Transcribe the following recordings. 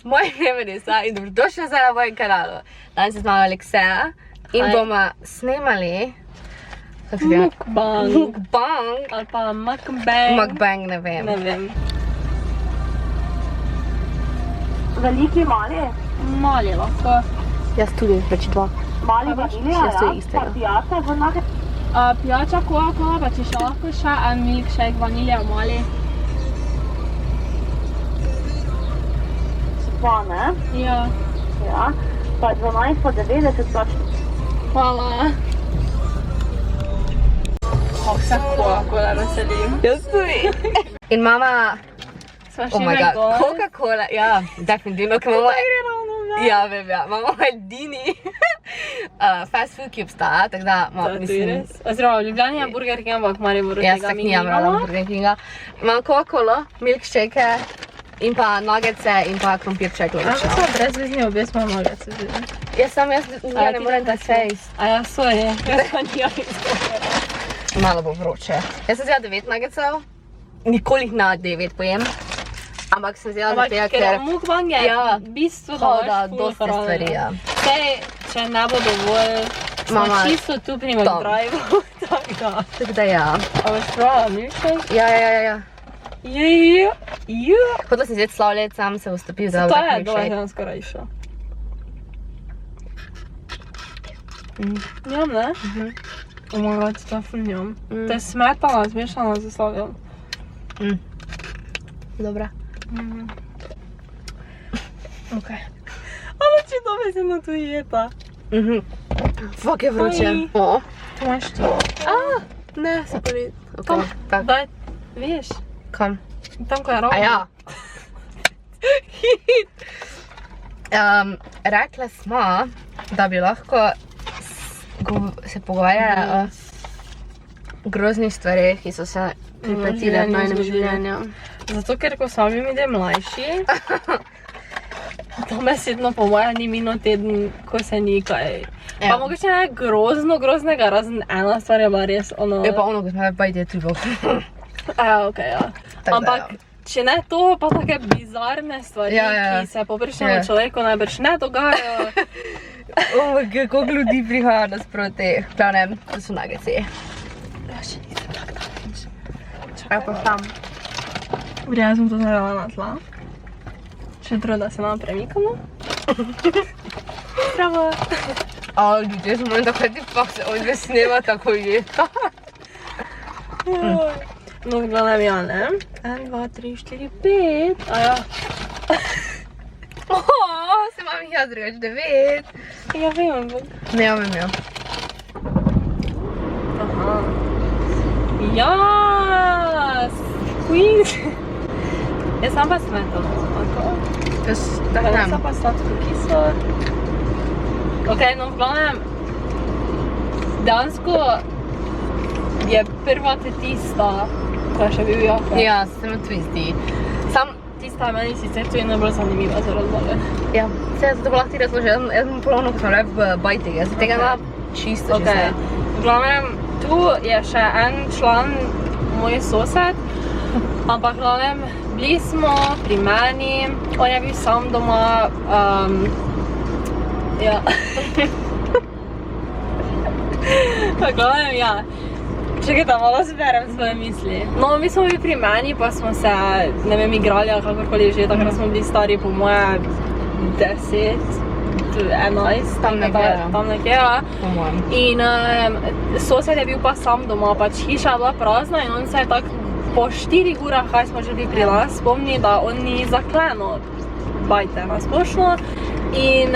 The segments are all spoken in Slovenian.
moje ime je Vanessa in dobrodošli nazaj na mojem kanalu. Danes se z mano Alekseja in bomo snemali mukbang ali pa mukbang, ne vem. Veliki, mali? Mali lahko. Jaz tudi, več dva. Mali vanilija, jaz tudi istega. Pa pijača, vodnake? Pijača Coca-Cola, pa če še lahko še en milkshake vanilija mali. Dva, ne? Ja. Ja. Pa 12 po 90 pač. Hvala. Kako se Coca-Cola veselim. Jaz tudi. In mama, oh my god, Coca-Cola, ja, definitivno, ker imamo... Ja, vem, ja, imamo edini fast food, ki obstaja, tako da, mislim... Oziroma, v Ljubljani je Burger King, ampak Mariboru Jaz tega tak mi nijam rada Burger Kinga. Imam Coca-Cola, milkshake in pa nuggetse in pa krompirček logično. Ampak so brezvezni, obje smo nuggetse zvezdi. Jaz ne morem ta fejst. A ja, sorry, jaz pa nijam izgovora. Malo bo vroče. Jaz sem vzela 9 nuggetsov, nikoli jih na 9 pojem. Ampak sem vzela za tega, ker mukbang je v bistvu, da dosti stvari, ja. Sej, če ne bo dovolj, smo čisto tu pri McDrive-u, tako da ja. A boš prava milkshake? Ja. Hodila sem vzeti sladoled, sam se vstopil za milkshake. To je dolaj dan skoraj išel. Njom, ne? Oh my god, to je ful njom. To je smetana zmešana z sladoled. Dobra. Ok. Ali če to vezeno tu jeta? Fak je vroče. Tu imaš to. Ne, se pa ni. Tam, daj, veš. Kam? Tam, ko je ravno. A ja. Rekla smo, da bi lahko se pogovarjala o groznih stvarih, ki so se pripetile v najnem življenju. Zato, ker ko smo mi mlajši, to mesedno po moja ni minil teden, ko se ni kaj. Pa mogoče ne groznega, razen ena stvar je bila res ono... Je pa ono, ko smo pa ide tribo. Ok, ja. Ampak, če ne to, pa take bizarne stvari, ki se poprečnemu človeku najbrž ne dogajajo. Kako ljudi prihaja nasproti. Glavnem, to so nuggetse. Ja, še nisem tak daleč. Čakaj pa tam. Jaz sem to zarala na tla. Še drugo, da se nam premikamo. Bravo! Ljudje smo morali tako ti pa se odve snema tako jeta. No, v glavnem ja, ne? 1, 2, 3, 4, 5. A ja. Se imam jih jaz drugač 9. Ja, vem, ampak. Ne, ja, vem, ja. Aha. Jas! Queens! Jaz sam pa smetano, tako? Jaz sam pa sladko kislo. Ok, no v glavnem, dejansko je prva te tista, ko je še bil Jaka. Ja, sem twisti. Sam tista je meni sicer tudi najbolj zanimiva za razlage. Ja, se jaz to lahko ti razložil. Jaz sem polovno, ko sem le v bajtih, jaz tega ima čisto. V glavnem, tu je še en član, moj sosed, ampak v glavnem, bili smo pri meni, on je bil sam doma, ja. V glavnem, ja. Čekaj, da malo zberem svoje misli. No, mi smo bili pri meni, pa smo se, ne vem, igrali ali kakorkoli že, takrat smo bili stari po moje 10, 11, tam nekje, ja. In sosed je bil pa sam doma, pač hiša je bila prazna in on se je tako po 4 urah, kaj smo že bili pri nas, spomni, da on ni zakleno bajte na splošno. In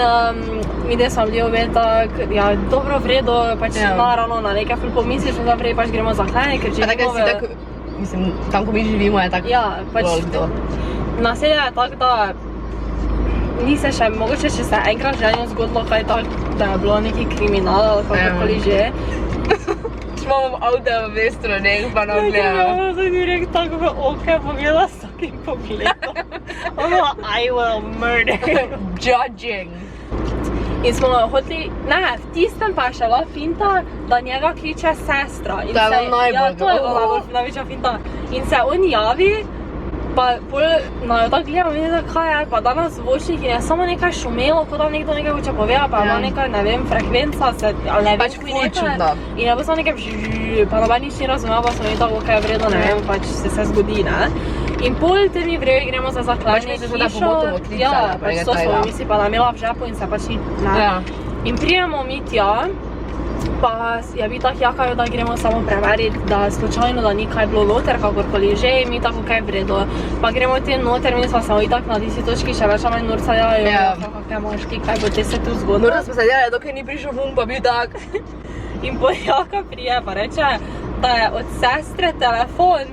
mi da smo bili obe tako, ja, dobro vredo, pač naravno na nekaj ful pomisliš, da prej pač gremo zakleni, ker že tako si tako, mislim, tam ko mi živimo je tako. Ja, pač naselje je tako, da ni se še, mogoče če se enkrat v življenju zgodilo kaj tako, da je bilo neki kriminal ali kakorkoli že. Imamo avto v mestru, pa nam gledamo. Ja, zdaj direkt tako v oke pogleda s takim pogledom. Ono, I will murder. Judging. In smo hoteli, ne, v tistem pa je še bila finta, da njega kliče sestra. To je najbolj. Ja, to je bila največja finta. In se on javi Pa pol, no, tako gledam, vidim, kaj je, pa danes zvočnik in je samo nekaj šumelo, kot da nekdo nekaj hoče povedati, pa ima nekaj, ne vem, frekvenca, ali ne vem, Pač ful čudno. In je bilo samo nekaj pa noben nič ni razumel, pa smo mi tako, kaj je vredno, ne vem, pač se zgodi, ne. In pol te mi vrejo, gremo za zakladnje Pač misliš, da hišo, pogotovo klicala, ja, pa pač nekaj to smo takega. misli, pa da imela v žepu in se pač ni, ne. Ja. In prijemo mi tja, pa je bi tako jakajo, da gremo samo preveriti, da slučajno, da ni kaj bilo noter, kakorkoli že, in mi tako kaj vredo. Pa gremo te noter, mi smo samo itak na tisti točki še več ali manj norca delajo, Ja. kakaj moški, kaj bo te se tu zgodilo. Morda smo se delali, dokaj ni prišel vum, pa bil tak. In pojaka prije pa reče, da je od sestre telefon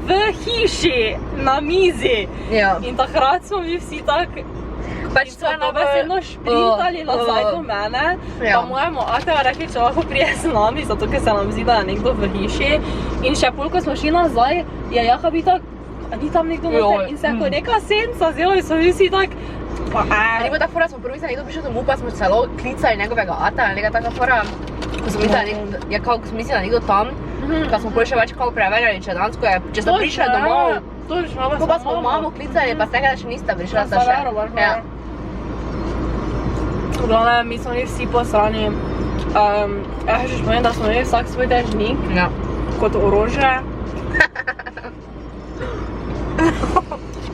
v hiši na mizi. Ja. In takrat smo mi vsi tak, Pač so dobesedno šprintali nazaj do mene, Ja. pa mojemu atu rekli, če lahko prije z nami, zato ker se nam zdi, da je nekdo v hiši. In še pol, ko smo šli nazaj, je Jaka bi tak, a ni tam nekdo noter, in se je kot neka senca zelo in so mi vsi tak, pa Ni bilo ta fora, smo prvi se nekdo prišel domov, pa smo celo klicali njegovega ata, nekaj taka fora. Ko smo mislili, ko smo mislili, da nekdo tam, pa smo pol še več kao preverjali, če so prišli domov. Ko pa smo mamo klicali, pa ste rekli, da še nista prišla, sta še. Ja. V glavnem, mi smo bili vsi posrani. Ja, še povem, da smo imeli vsak svoj dežnik Ja. kot orožje.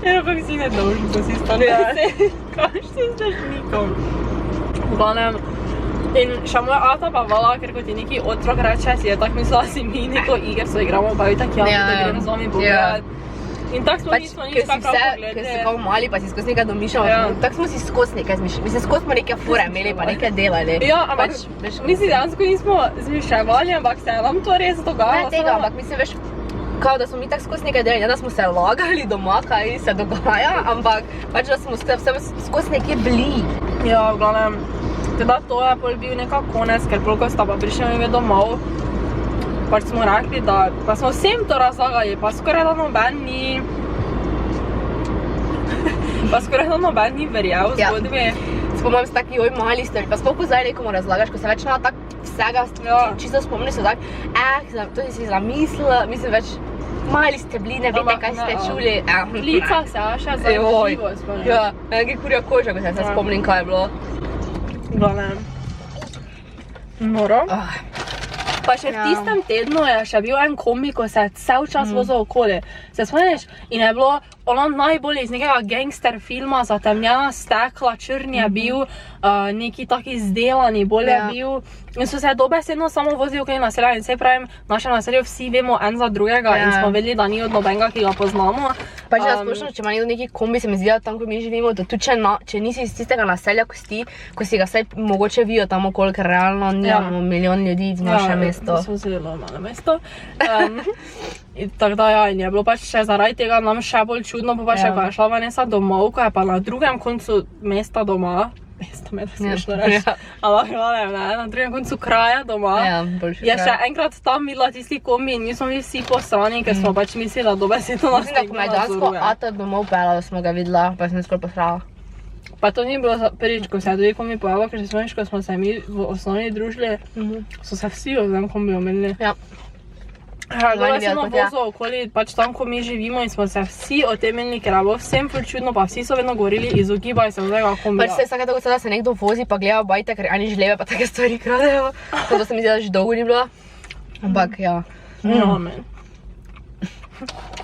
Ja, pa si ne dolžni, da si stane vse, kaj si z dežnikom. V glavnem, in še moj ata pa vala, ker kot ti neki otrok reče, si je tak mislila, si mi neko iger so igramo, pa je tak ja, da grem z vami pogledati. In tako smo Pač, nismo ker nič si tako vse, pogledali. ker si kao mali, pa si skozi nekaj domišljamo, Ja. tako smo si skozi nekaj zmišljali. Mislim, skozi smo neke fore imeli, pa nekaj delali. Ja, ampak Pač, veš, mi si dejansko nismo zmišljavali, ampak se je nam to res dogajalo. Ne tega, ampak mislim, veš, kao da smo mi tako skozi nekaj delali, ne da smo se lagali doma, kaj se dogaja, ampak pač, da smo skozi nekje bili. Ja, v glavnem, teda to je pol bil nekak konec, ker pol, ko sta pa prišli mi domov, pač smo rekli, da, pa smo vsem to razlagali, pa skoraj da noben ni verjel v Ja. zgodbi. Spomnim se taki, joj, mali ste, pa sploh ko zdaj nekomu razlagaš, ko se več na tak vsega čisto spomni, so tak, to si zamislila, mislim več, mali ste bili, ne veste, Ampak kaj ste ne, čuli. V licah se je še zdaj Joj. živo spomnim. Ja, nekaj kurja koža, ko se spomnim, kaj je bilo. V glavnem. Noro. Pa še v Ja. tistem tednu je še bil en komik, ko se je cel čas vozil okoli. Se spomniš? In je bilo ono najbolj iz nekega gangster filma, zatemnjena stekla, črn je bil, neki taki izdelani, bolj je Ja. bil. In so se dobesedno samo vozili okoli naselja in saj pravim, naše naselje vsi vemo en za drugega in Ja. smo vedeli, da ni od nobenega, ki ga poznamo. Pač da splošno, če ima nekdo neki kombi, se mi zdi, da tam, ko mi živimo, da tudi če nisi iz tistega naselja, ko si ga vsaj mogoče vijo tam okoli, ker realno nimamo milijon ljudi v naše mesto. Ja, smo zelo malo mesto. Tako da ja, in je bilo pač še zaradi tega nam še bolj čudno, pa še ko je šla Vanessa domov, ko je pa na drugem koncu mesta doma, mesto me da smešno reči, ampak ne, na drugem koncu kraja doma, Ja, boljši je kraj. še enkrat tam videla tisti kombi in mi smo bili vsi posrani, ker smo pač mislili, da dobesedno nas Mislim, da ko nekdo me je dejansko nadzoruje. Ata domov pelala, smo ga videla, pa sem skoraj posrala. Pa to ni bilo prvič, ko se je tudi kombi pojavil, ker se spomniš, ko smo se mi v osnovni družili, so se vsi o tem kombiju omenili. Ja. Ja, Meni se nam kot ja. vozil okoli, pač tam, ko mi živimo in smo se vsi o tem menili, ker je bilo vsem ful čudno, pa vsi so vedno govorili, izogibaj se vsega kombija. Pač se vsake tako da se nekdo vozi, pa gleda bajte, ker ani žlebe pa take stvari kradejo. To se mi zdi, da že dolgo ni bilo. Ampak ja. Ja, men.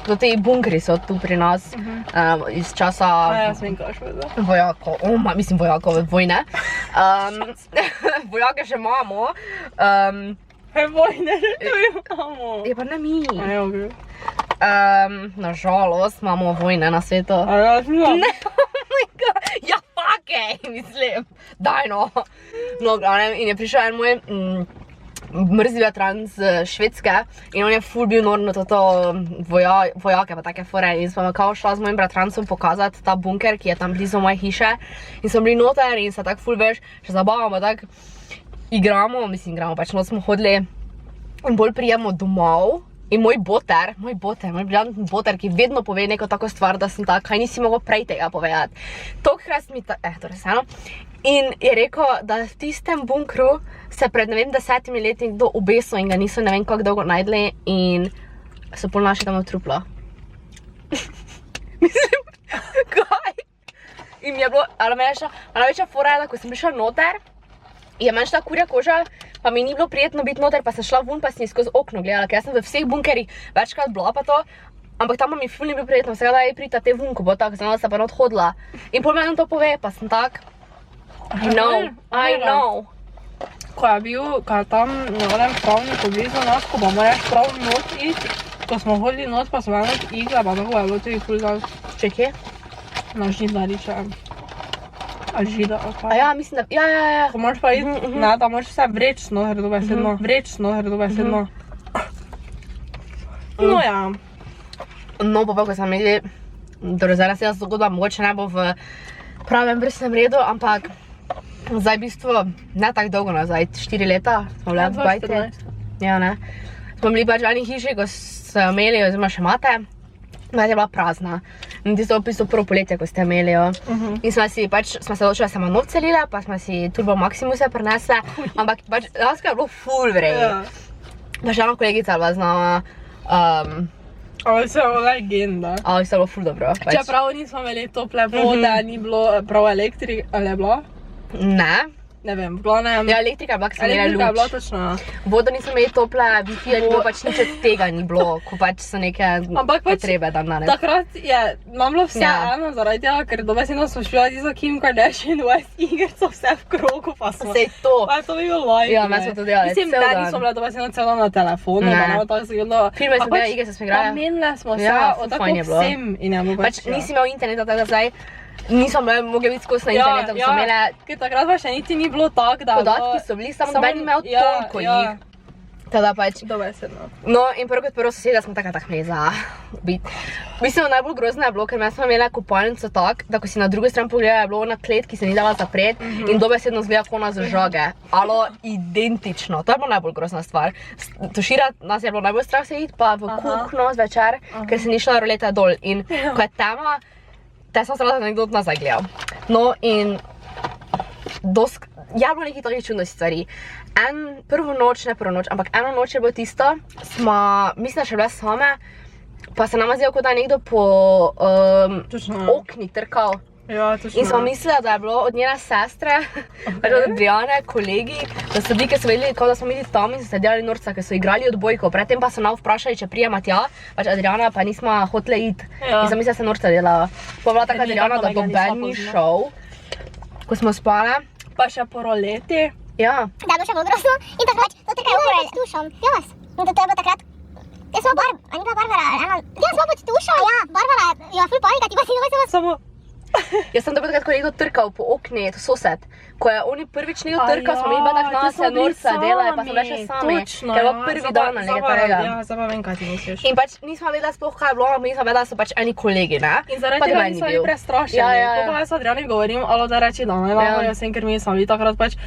Do te bunkri so tu pri nas iz časa Jaz vem, kaj šlo za. vojakov, mislim vojakove vojne. Vojake še imamo. Vojne, že to imamo. Je pa ne mi. Aj, okej. Nažalost imamo vojne na svetu. A ja, znam. Ja, fuckej, mislim. Daj no. No, glavnem, in je prišel en moj mrzli veteran z Švedske in on je ful bil nor na toto vojake pa take fore in smo kao šla z mojim bratrancem pokazati ta bunker, ki je tam blizu moje hiše in smo bili noter in se tak ful veš, še zabavamo, tak igramo, pač noč smo hodili in bolj prijemo domov. In moj briljantni boter, ki vedno pove neko tako stvar, da sem tak, kaj nisi mogel prej tega povedati. Tokrat mi torej vseeno. In je rekel, da v tistem bunkru se pred, ne vem, 10 leti kdo obesil in ga niso ne vem kako dolgo najdli in so pol našli tam truplo. Mislim, kaj? In mi je bilo, ali največja fora je, da ko sem prišla noter, je manj ta kurja koža, pa mi ni bilo prijetno biti noter, pa sem šla ven, pa sem skozi okno gledala, ker jaz sem v vseh bunkerih večkrat bila pa to, ampak tam mi ful ni bilo prijetno, vsega da je prita te ven, ko bo tako, znam da se pa ne odhodila. In pol me to pove, pa sem tak, I know. Ko je tam nevalen pravnik blizu nas, ko pa moraš prav not iti, ko smo hodili not, pa smo eno igle, pa tako je bilo tudi ful dan. Če kje? Na Židariče. Ali Žida, ali kaj. A ja, mislim, da, ja. Ko moraš pa iti, ne, da moraš vse vreč noter dobesedno, No ja. No, pa ko sem imeli, torej zdaj naslednja zgodba, mogoče ne bo v pravem vrstnem redu, ampak zdaj v bistvu ne tako dolgo nazaj, 4 leta, smo bili 20. Ja, ne. Smo bili pač v eni hiši, ko so jo imeli, oziroma še imate, je bila prazna. In tisto v bistvu prvo poletje, ko ste imeli jo. In smo se odločili, da se bomo nov celile, pa smo si Turbo Maximuse prinesle, ampak pač dejansko je bilo ful vrej. Pa še ena kolegica bila z nama. Ali se je bilo legenda. Ali se je bilo ful dobro. Čeprav nismo imeli tople vode, ni bilo prav elektrike, ali je bilo? Ne. Ne vem, v glavnem. Ja, elektrika je bila, ker smo imeli luč. Elektrika je bila točno. Vodo nismo imeli tople, Wi-Fi ni bilo, pač nič od tega ni bilo, ko pač so neke potrebe dan danes. Takrat je nam bilo vse eno zaradi tega, ker dobesedno smo špijali tisto Kim Kardashian West igrico vse v krogu, pa smo. Sej to. Pa je to bilo live. Ja, me smo to delali cel dan. Mislim, da nismo bile dobesedno cel dan na telefonu, da nam tako se gledalo. Filme smo bile, igre smo igrali. Pa menile smo se od tako vsem in je bilo pač. Nisi imel interneta, tako da zdaj nismo mogli biti skozi na internetu, ko so imele. Ker takrat pa še niti ni bilo tako, da podatki so bili, samo noben ni imel toliko njih. Teda pač. Dobesedno. No, in prvo kot prvo soseda smo tako imeli za biti. Mislim, najbolj grozno je bilo, ker smo imeli kopalnico tak, da ko si na drugo stran pogledala, je bilo na klet, ki se ni dala zapreti in dobesedno zgleda kot z žage. Alo, identično. To je bilo najbolj grozna stvar. Tuširati nas je bilo najbolj strah se iti, pa v kuhno zvečer, ker se ni šla roleta dol. In ko je tema, te sem strala, da nekdo od nas zagledal. No in je bilo nekaj takih čudnosti stvari. Prvo noč, ampak eno noč je bilo tisto, smo, mislim, še bile same, pa se nama zdelo, kot da je nekdo po okni trkal. Ja, točno. In smo mislili, da je bilo od njene sestre, pač od Adriane, kolegi, da so bili, ker so vedeli, da smo bili tam in so se delali norca, ker so igrali odbojko. Predtem pa so nam vprašali, če prijema tja, pač Adriana pa nismo hotele iti. In so mislili, da se norca delala. Pa bila taka Adriana, da noben ni šel, ko smo spale. Pa še po roleti. Ja. Da je bilo še bolj grozno in takrat to trkajo pod tušom. Jas. In to je bilo takrat. Jaz smo a ni bila Barbara, jaz smo pod tušom. Ja, Barbara, ja, ful panika, ti pa si nekaj samo. Jaz sem to bilo takrat, ko je nekdo trkal po okni, to sosed. Ko je oni prvič nekdo trkal, smo bili pa tak na se norca delali, pa smo bile še sami. Točno, ker je bilo prvi dan ali nekaj takega. Ja, zdaj pa vem, kaj ti misliš. In pač nismo vedela sploh, kaj je bilo, ampak nismo vedela, da so pač eni kolegi, ne? In zaradi tega nismo bili prestrašeni. To pa jaz Adriani govorim, alo da reči, da ne lahko jaz sem, ker mi smo bili takrat pač,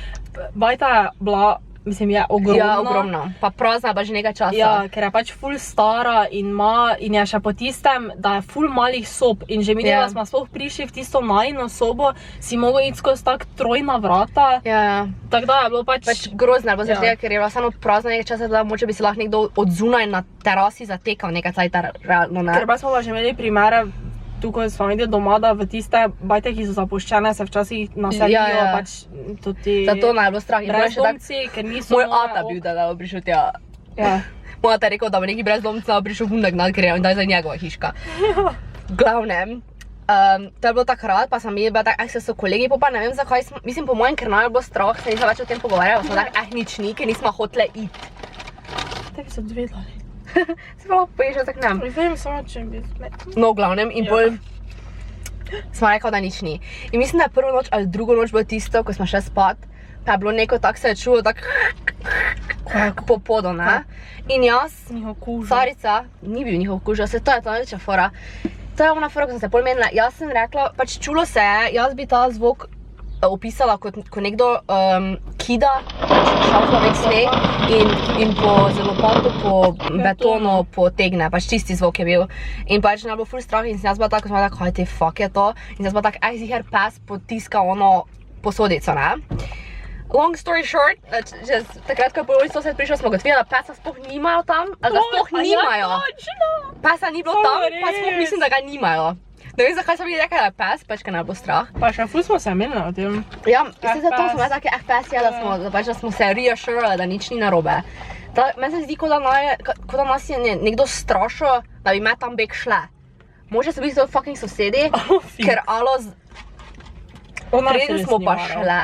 bajta je bila, mislim, je ogromna. Ja, ogromna. Pa prazna pa že nekaj časa. Ja, ker je pač ful stara in je še po tistem, da je ful malih sob. In že mi da smo sploh prišli v tisto najino sobo, si mogel iti skozi tak trojna vrata. Ja. Tako da je bilo pač grozno, ker je bila samo prazna nekaj časa, da moče bi se lahko nekdo od zunaj na terasi zatekal nekaj cajta, realno ne. Ker pa smo pa že imeli primere, tukaj smo videli doma, da v tiste bajte, ki so zapuščene, se včasih naselijo, pač tudi zato naj bilo strah. brezdomci, ker niso moj ata bil, da bo prišel tja. Ja. Moj ata je rekel, da bo neki brezdomca prišel vundek nad, ker je in da je za njegova hiška. Glavnem, to je bilo takrat, pa sem bila tak, se so kolegi, pa ne vem zakaj, mislim po mojem, ker naj je bilo strah, se nismo več o tem pogovarjali, smo tak, nič ni, ker nismo hotele iti. Tebi so dvedali. Se pa lahko poješ, tak nem. Vem samo, če bi smet. No, v glavnem, in bolj smo rekli, da nič ni. In mislim, da je prvo noč ali drugo noč bilo tisto, ko smo še spat, pa je bilo neko tak se je čulo, tak po podu, ne? In jaz, Carica, ni bil njihov kuža, se to je ta največja fora. To je ona fora, ko sem se pol menila, jaz sem rekla, pač čulo se je, jaz bi ta zvok opisala, ko nekdo kida, šafla več sneg in po zelopatu, po betonu potegne, pač čisti zvok je bil. In pač ne bilo ful strah in sem jaz bila tako, ko sem bila tako, kaj te fuck je to? In jaz bila tako, ziher pes potiska ono posodico, ne? Long story short, takrat, ko je polovič sosed prišel, smo gotovili, da pesa sploh nimajo tam, ali ga sploh nimajo. Pesa ni bilo tam, pa sploh mislim, da ga nimajo. Ne vem, zakaj sem mi rekla, da je pes, pač, ker ne bo strah. Pa še ful smo se menili o tem. Ja, zato smo FPS. tako FPS, ja, da smo se reassurali, da nič ni narobe. Meni se zdi, kot da nas je nekdo strašil, da bi me tam bek šle. Može so biti to fucking sosedi, ker alo, preden smo pa šle,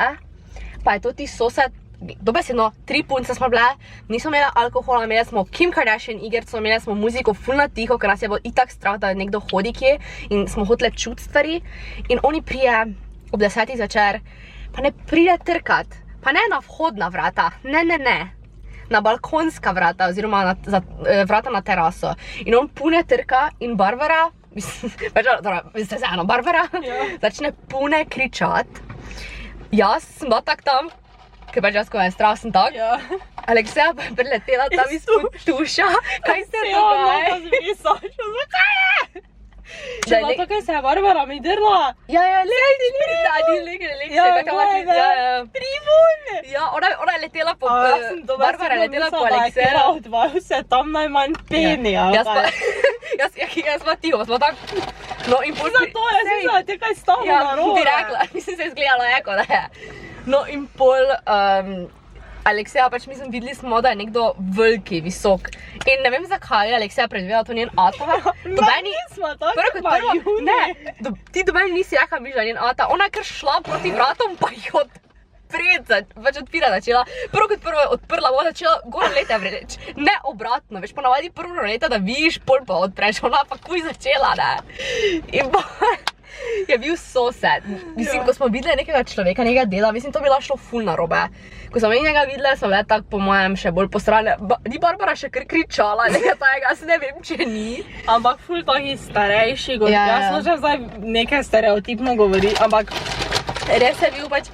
pa je to ti sosed, dobesedno 3 punce smo bile, nismo imeli alkohola, imeli smo Kim Kardashian igrico, imeli smo muziko ful na tiho, ker nas je bilo itak strah, da nekdo hodi kje in smo hoteli čuti stvari. In oni prije ob 10 zvečer, pa ne pride trkat, pa ne na vhodna vrata, ne. Na balkonska vrata, oziroma vrata na teraso. In on pune trka in Barbara, Barbara začne pune kričat. Jaz sem bila tak tam, ker pač jaz, ko je strah, sem tak. Ja. Alekseja pa je priletela tam izpod tuša. Kaj se dogaja? Zakaj je? Zato, kaj se je Barbara mi drla. Ja, Tribun! Ja, ona je letela po... Barbara je letela po Alekseja. Odvajal se tam najmanj peni, Jaz pa tiho, pa smo tak... No in pol... Zato je zvezala, te kaj stalo narobe. Bi rekla, mislim se je izgledalo eko, da je. No in pol... Alekseja, pač mislim, videli smo, da je nekdo veliki, visok. In ne vem, zakaj je Alekseja predvidela to njen ata. Nismo, tako pa Juni. Ne, ti do meni nisi rekla, Miža, njen ata. Ona je kar šla proti vratom, pa jih pač odpira začela. Prvo kot prvo je odprla, bo začela gor leta vreč. Ne obratno, veš, ponavadi prvo leta, da vidiš, pol pa odpreš. Ona pa kuj začela, ne. In pa... je bil sosed. Mislim, ko smo videli nekega človeka, nekega dela, mislim, to bi šlo ful narobe. Ko smo njega videli, smo bile tako po mojem še bolj postrane. Ni Barbara še kar kričala, nekaj tajega, jaz ne vem, če ni. Ampak ful taki starejši, jaz sem že zdaj nekaj stereotipno govori, ampak res je bil pač...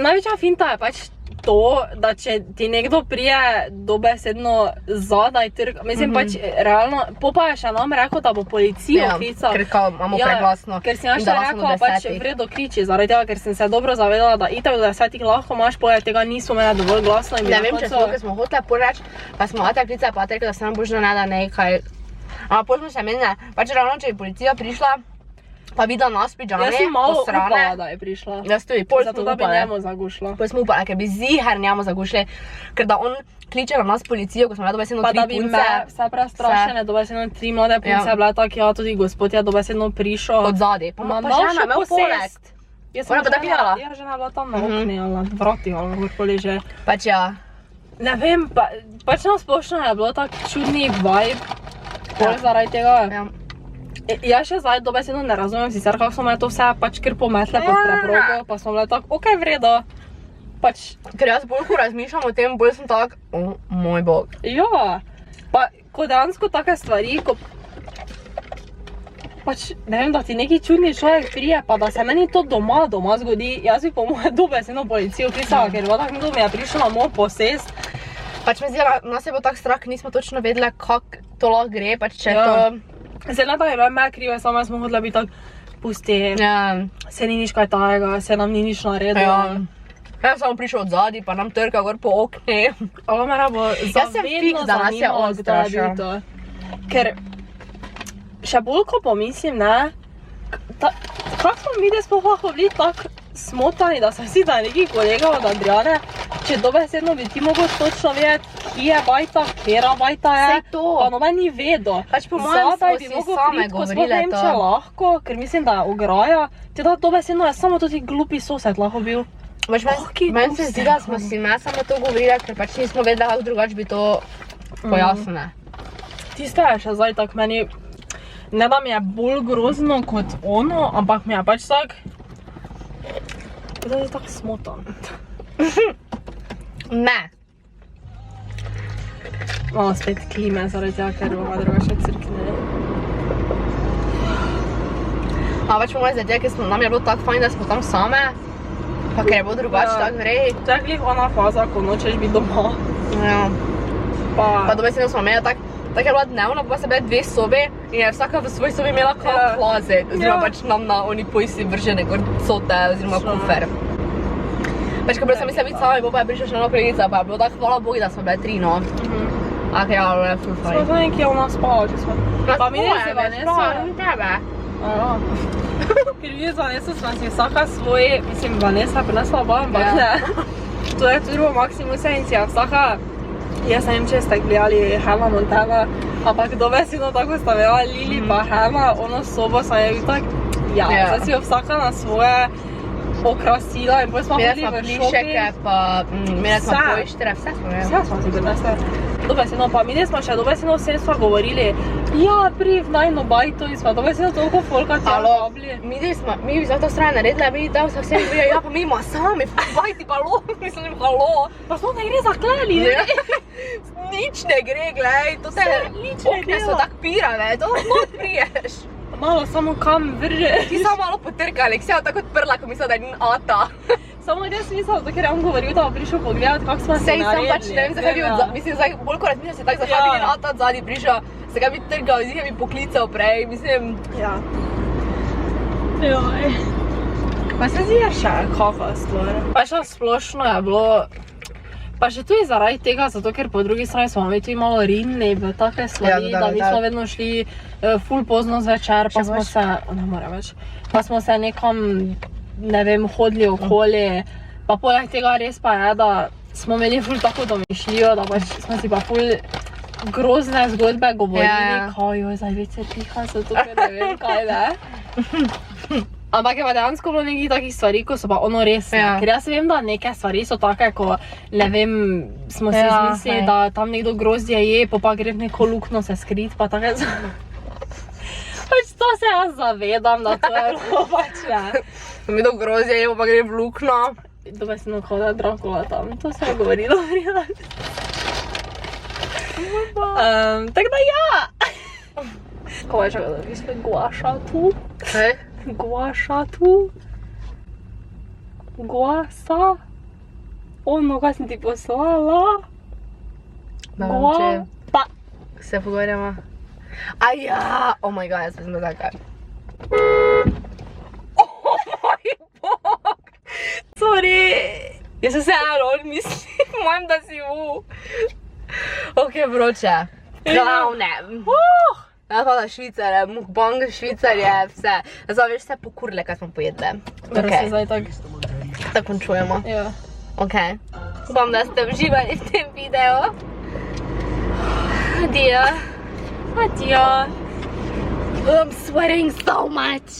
Največja finta je pač to, da če ti nekdo prije dobesedno zadaj trka, mislim pač realno, pa je še nam rekel, da bo policijo klical. Ker kao imamo preglasno. Ker si nam še rekel, pač vredo kriči, zaradi tega, ker sem se dobro zavedala, da itak do 10 lahko imaš, poleg tega nismo imeli dovolj glasno. Ne vem, če smo hoteli poreč, pa smo ata klicali, pa rekli, da se nam božno ne da nekaj. Ampak pol smo se menili, pač ravno, če je policija prišla, pa videla nas pidžame, jaz sem malo upala, da je prišla. Jaz tudi, pol smo upale. Zato da bi njemu zagušla. Pol smo upale, ker bi ziher njemu zagušli, ker da on kliče na nas policijo, ko smo bile dobesedno 3 punce. Pa da bi me vse prestrašene, dobesedno 3 mlade punce bila tak, ja, tudi gospod je dobesedno prišel. Od zadaj. Pa žena imel poleg. Ona pa da pijala? Ja, žena bila tam na okni, ali na vrati, ali kakorkoli že. Pač ja. Ne vem, pač na splošno je bilo tak čudni vibe, pol zaradi tega. Jaz še zdaj dobesedno ne razumem, sicer kako smo me to vse pač kar pometle pod preprogo, pa smo bile tako, okej, vredo. Pač... Ker jaz bolj ko razmišljam o tem, bolj sem tak, o moj bog. Ja, pa ko dejansko take stvari, ko... Pač, ne vem, da ti neki čudni človek prije, pa da se meni to doma zgodi, jaz bi po moje dobesedno policijo klicala, ker tako nekdo mi je prišel na moj posest. Pač me zdi, nas je bilo tak strah, nismo točno vedeli, kako to lahko gre, pač če to... Se ne tako je me krive, samo smo hodili biti tako, pusti, se ni nič kaj tajega, se nam ni nič naredilo. Jaz sem prišel od zadaj, pa nam trka gor po okni. Ovo me rabo zavedno zanimalo, kdo je bil to. Ker še bolj ko pomislim, ne, kako smo mi sploh lahko bili tako smotani, da sem si da nekih kolegov od Adriane, če dobesedno bi ti mogel točno vedeti, kje je bajta, kjera bajta je, pa noben ni vedel. Pač po mojem smo si same govorile to. Če lahko, ker mislim, da je ograja, te da dobesedno je samo tudi glupi sosed lahko bil. Meni se zdi, da smo si me samo to govorile, ker pač nismo vedeli, kako drugače bi to pojasnile. Tiste je še zdaj tak meni, ne da mi je bolj grozno kot ono, ampak mi je pač tak, da je tak smotan. Ne. Malo spet klime zaradi tega, ker bova drugače crkne. A pač po moje zaradi tega, ker nam je bilo tako fajn, da smo tam same, pa ker je bilo drugače tako vrej. To je glih ona faza, ko nočeš biti doma. Ja. Pa dobesedno smo imeli tako je bila dnevna, pa se bile 2 sobe in je vsaka v svoji sobi imela kao klozet, oziroma pač nam na oni pojsi vržene gor cote, oziroma kufer. Pač, ko sem mislila biti sama, pa je prišla še ena kolegica, pa je bilo tako, hvala Bogi, da smo bile 3, no. Ok, ja, ali je full fajn. Smo nekje ona spala, če smo. Pa mi ne se pa ne ni tebe. Ja. Ker mi z Vaneso smo si vsaka svoj, mislim, Vanesa prinesla oba, ampak Ja. ne. To je Turbo Maximus in si je vsaka, jaz ne vem, če ste gledali Hannah Montana, ampak dobesedno tako sta imela Lili pa Hannah, ono sobo sem je bil tak, ja, zdaj si jo vsaka na svoje okrasila in potem smo Imela hodili smo v plišeke, shopping. pa imela smo Vse. pojštere, vse smo imeli. Vse smo si prinesli. Dobesedno, pa mi smo še dobesedno vsem sva govorili, ja, pri najno bajto in smo dobesedno toliko folka tja Alo, rabili. mi bi za to strane naredili, mi tam so vsem govorili, ja pa mi ima sami, bajti pa lo, mislim, halo. Pa smo ne gre za kleli, ne? Nič ne gre, glej, to se, nič ne okne so dela. tak pirave, to lahko odpriješ. Malo samo kam vrže. Ti samo malo potrka, Aleksija tako odprla, ko mislila, da je ata. Samo jaz mislila, zato ker je on govoril, da bo prišel pogledat, kako smo se Sej naredili. sem pač, ne vem, zakaj bi mislim, bolj ko razmišljam se tako, zakaj bi njen ata odzadnji prišel, zakaj bi trgal, zakaj bi poklical prej, mislim. Ja. Joj. Pa se zdi je še kakva stvar. Pa še splošno je bilo, pa še tudi zaradi tega, zato ker po drugi strani smo mi tudi malo rinili v take stvari, da mi smo vedno šli ful pozno zvečer, pa smo se, ne morem več, pa smo se nekam, ne vem, hodili okoli, pa poleg tega res pa je, da smo imeli ful tako domišljijo, da pač smo si pa ful grozne zgodbe govorili, kaj joj, zdaj več se tiha, zato ker ne vem kaj, ne. Ampak je pa dejansko bilo nekih takih stvari, ko so pa ono resne, ker jaz vem, da neke stvari so take, ko, ne vem, smo si izmislili, da tam nekdo grozdje je, pa gre v neko lukno se skrit, pa take pač to se jaz zavedam, da to je bilo pač ne. Nekdo grozdje je, pa gre v lukno. To pa si nahoda Dracula tam, to se je govorilo prijatelj. Tako da ja! Ko je čakaj, da bi spet guaša tu. Hej? Guaša tu. Guasa. Ono, kaj sem ti poslala. Pa. Se pogovarjamo. A ja, oh my god, jaz sem zakaj. Oh moj bog! Sorry! Jaz sem se Aaron, mislim, da si v. Ok, vroče. Glavnem. Ja, hvala Švicare, mukbang Švicarje, vse. Zdaj veš vse pokurle, kaj smo pojedle. Dobro se zdaj tako končujemo. Ja. Ok. Upam, da ste uživali v tem videu. Adijo. Adijo. I'm sweating so much.